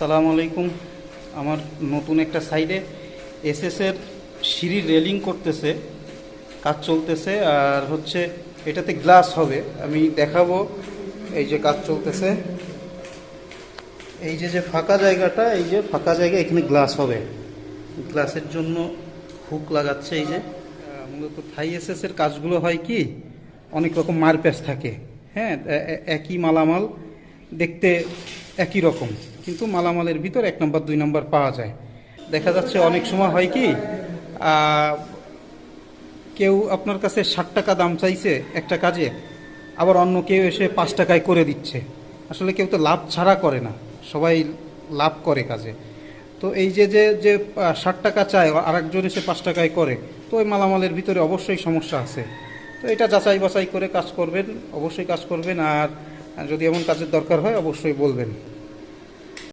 আসসালামু আলাইকুম। আমার নতুন একটা সাইডে এসএসের সিঁড়ির রেলিং করতেছে, কাজ চলতেছে। আর হচ্ছে এটাতে গ্লাস হবে, আমি দেখাবো। এই যে কাজ চলতেছে, এই যে ফাঁকা জায়গাটা, এই যে ফাঁকা জায়গা, এখানে গ্লাস হবে। গ্লাসের জন্য হুক লাগাচ্ছে। এই যে মূলত থাই এসএসের কাজগুলো হয় কি, অনেক রকম মারপ্যাচ থাকে। হ্যাঁ, একই মালামাল দেখতে একই রকম, কিন্তু মালামালের ভিতর 1 নম্বর 2 নম্বর পাওয়া যায়। দেখা যাচ্ছে অনেক সময় হয় কি, কেউ আপনার কাছে 60 টাকা দাম চাইছে একটা কাজে, আবার অন্য কেউ এসে 5 টাকায় করে দিচ্ছে। আসলে কেউ তো লাভ ছাড়া করে না, সবাই লাভ করে কাজে। তো এই যে যে যে 60 টাকা চায়, আরেকজন এসে 5 টাকায় করে, তো ওই মালামালের ভিতরে অবশ্যই সমস্যা আছে। তো এটা যাচাই বাছাই করে কাজ করবেন, অবশ্যই কাজ করবেন। আর যদি এমন কাজের দরকার হয় অবশ্যই বলবেন।